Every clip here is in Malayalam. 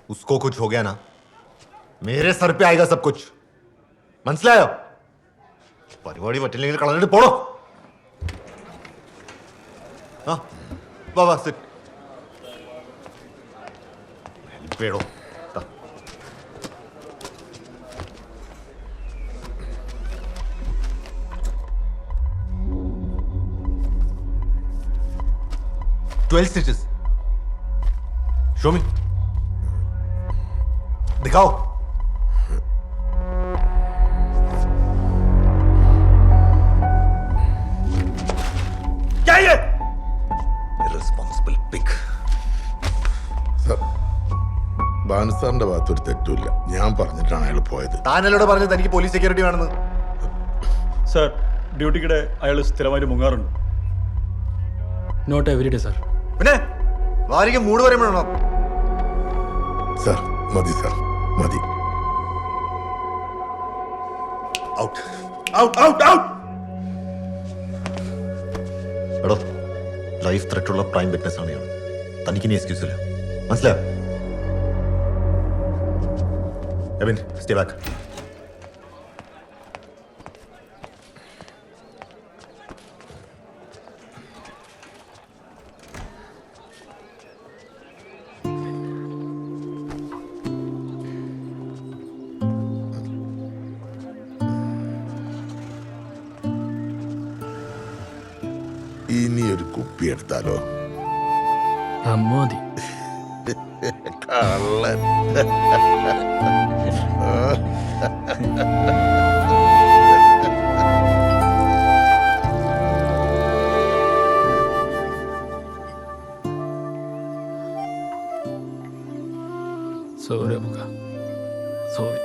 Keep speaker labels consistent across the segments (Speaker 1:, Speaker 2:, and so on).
Speaker 1: उसको कुछ हो गया ना, मेरे सर पे आएगा सब कुछ. മനസ്സിലായോ? പരിപാടി പറ്റില്ലെങ്കിൽ കളഞ്ഞിട്ട് പോടോ. ആ വാ വാ സിറ്റ്. ഹെൽപ്പ് ചെയ്യടോ. Twelve stitches. Show me. दिखाओ. क्या ये? Irresponsible pig.
Speaker 2: സർ, ബാനുസാറിന്റെ ഭാഗത്തൊരു തെറ്റുമില്ല. ഞാൻ പറഞ്ഞിട്ടാണ് അയാൾ പോയത്.
Speaker 1: താനല്ലോട് പറഞ്ഞത് തനിക്ക് പോലീസ് സെക്യൂരിറ്റി വേണമെന്ന്.
Speaker 3: സർ, ഡ്യൂട്ടിക്കിടെ അയാൾ സ്ഥിരമായിട്ട് മുങ്ങാറുണ്ട്.
Speaker 4: Not every day sir.
Speaker 1: പിന്നെ വാരിക്ക് മൂട് പറയുമ്പോഴാണോ?
Speaker 2: സർ മതി, സർ മതി.
Speaker 1: Out out out out. എടോ, ലൈഫ് ത്രെറ്റ് ഉള്ള പ്രൈം വിറ്റ്നസ് ആണ് ഞാൻ. തനിക്ക് ഇനി എക്സ്ക്യൂസ് ഇല്ല, മനസ്സിലായോ? Ebin, stay back.
Speaker 2: ഇനി ഒരു കുപ്പി എടുത്താലോ?
Speaker 4: അമ്മ മതി.
Speaker 2: കള്ളൻ.
Speaker 4: സോറി അബുക്ക, സോറി.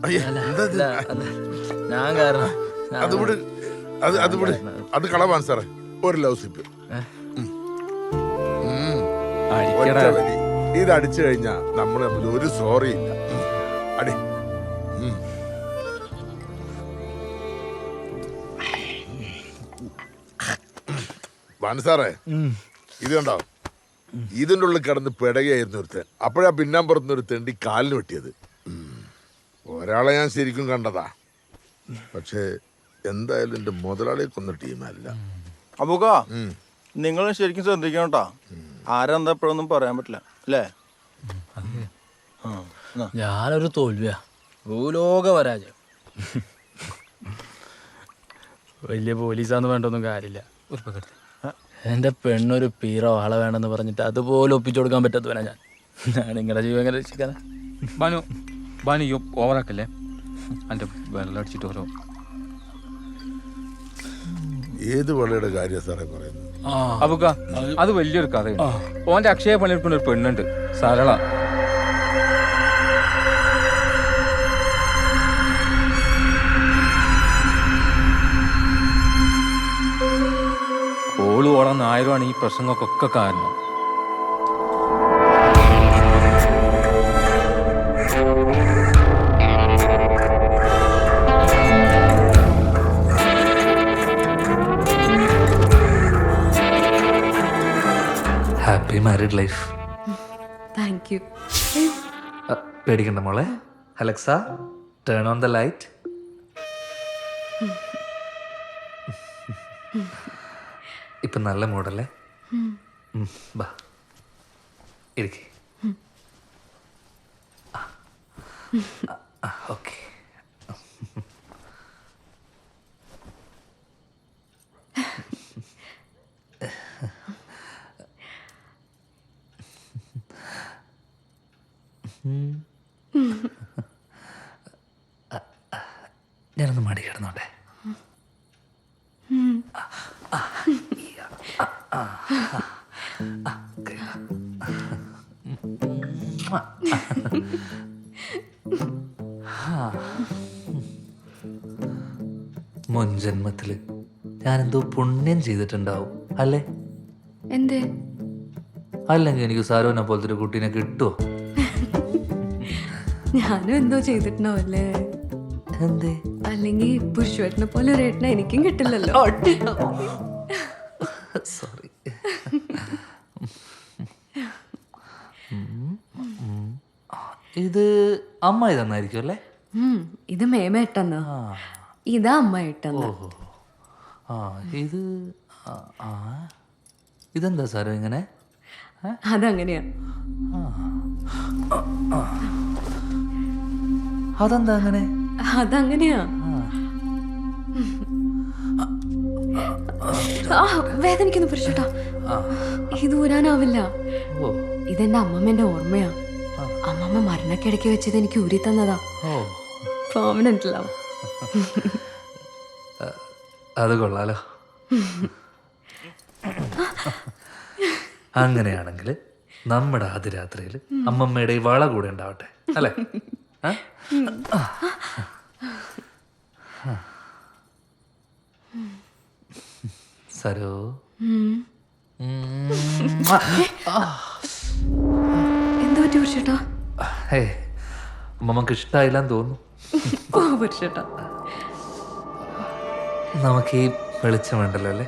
Speaker 2: അയ്യ, എന്താ ഇത്?
Speaker 4: ഞാൻ കാരണം
Speaker 2: അത് വിട്, അത് വിട്. അത് കളവാൻ സാറേ. ഒരു ലവ് സിപ്പ്. ഇത് അടിച്ചു കഴിഞ്ഞാ നമ്മൾ തമ്മിൽ ഒരു സോറി ഇല്ല. അടി. സാറേ, ഇത് കണ്ടോ? ഇതിൻ്റെ ഉള്ളിൽ കിടന്ന് പെടകയായിരുന്നു ഒരുത്തൻ. അപ്പോഴാ പിന്നാമ്പുറത്തുനിന്ന് ഒരു തെണ്ടി കാലിന് വെട്ടിയത്. ഒരാളെ ഞാൻ ശരിക്കും കണ്ടതാ. പക്ഷേ എന്തായാലും എന്റെ മുതലാളിയെ കൊന്ന ടീമല്ല.
Speaker 5: അബൂക്ക, നിങ്ങൾ ശരിക്കും ശ്രദ്ധിക്കണം കേട്ടാ. ആരെന്താ എപ്പോഴൊന്നും പറയാൻ പറ്റില്ല അല്ലേ?
Speaker 4: ഞാനൊരു തോൽവിയാ, ഭൂലോക പരാജയം. വലിയ പോലീസാന്ന് വേണ്ടൊന്നും കാര്യമില്ല. എൻ്റെ പെണ്ണൊരു പീറോ ആളെ വേണമെന്ന് പറഞ്ഞിട്ട് അതുപോലെ ഒപ്പിച്ചു കൊടുക്കാൻ പറ്റാത്തവനാ ഞാൻ. നിങ്ങളുടെ ജീവൻ എങ്ങനെ രക്ഷിക്കാനാ?
Speaker 6: ബാനു ഓവറാക്കല്ലേ? എൻ്റെ വെള്ളം അടിച്ചിട്ട് ഓരോ.
Speaker 2: ഏത് വളയുടെ കാര്യം സാറേ പറയുന്നത്?
Speaker 6: അബുക്ക, അത് വലിയൊരു കഥയാണ്. ഓന്റെ അക്ഷയ പണിയെടുക്കുന്ന ഒരു പെണ്ണുണ്ട്, സരള. ഓള് ഓളാൻ നായരുമാണ് ഈ പ്രശ്നങ്ങൾക്കൊക്കെ കാരണം.
Speaker 7: Happy married life.
Speaker 8: Thank you.
Speaker 7: പേടിക്കണ്ട മോളെ. Alexa, turn on the light. ഇപ്പൊ നല്ല മൂഡല്ലേ? ബാ ഇരിക്കേ. ഓക്കെ. ഞാനൊന്ന് മടി കിടന്നോട്ടെ. മുൻ ജന്മത്തില് ഞാനെന്തോ പുണ്യം ചെയ്തിട്ടുണ്ടാവും അല്ലേ?
Speaker 8: എന്തേ?
Speaker 7: അല്ലെങ്കിൽ എനിക്ക് സാരോനെ പോലത്തെ ഒരു കുട്ടീനെ കിട്ടുമോ?
Speaker 8: ഞാനും എന്തോ ചെയ്തിട്ടുണ്ടാവല്ലേ?
Speaker 7: എന്തേ?
Speaker 8: അല്ലെങ്കിൽ പുഷ്പേട്ടനെ പോലെ ഒരു ഏട്ടനെ എനിക്കും കിട്ടില്ലല്ലോ.
Speaker 7: സോറി. ഇത് അമ്മായി തന്നായിരിക്കും അല്ലേ?
Speaker 8: ഇത് മേമ ഇട്ടെന്ന്, ഇതാ അമ്മ ഇട്ടെന്ന്.
Speaker 7: ഓഹോ. ആ ഇത് ആ ഇതെന്താ സാറേ ഇങ്ങനെ?
Speaker 8: അതങ്ങനെയാ.
Speaker 7: അതെന്താ അങ്ങനെ?
Speaker 8: അതങ്ങനെയാ. ആ വേദനിക്കുന്നു പുരുഷേട്ടാ. ഇത് ഊരാനാവില്ല.
Speaker 7: ഓ
Speaker 8: ഇതെന്റെ അമ്മമ്മേന്റെ ഓർമ്മയാ. അമ്മമ്മ മരണക്കിടയ്ക്ക് വെച്ചത് എനിക്ക് ഊരി തന്നതാ.
Speaker 7: ഓ
Speaker 8: പെർമനന്റ് ലവ്.
Speaker 7: അത് കൊള്ളാലോ. അങ്ങനെയാണെങ്കിൽ നമ്മുടെ ആദ്യ രാത്രിയിൽ അമ്മമ്മയുടെ ഈ വള കൂടെ ഉണ്ടാവട്ടെ അല്ലേ? സരോ
Speaker 8: എന്താ പറ്റി പുരുഷേട്ടാ?
Speaker 7: ഹേ അമ്മമ്മക്ക് ഇഷ്ടമായില്ലാന്ന് തോന്നുന്നു.
Speaker 8: ഓ പുരുഷേട്ടാ,
Speaker 7: നമുക്ക് ഈ വെളിച്ചം വേണ്ടല്ലോ അല്ലേ?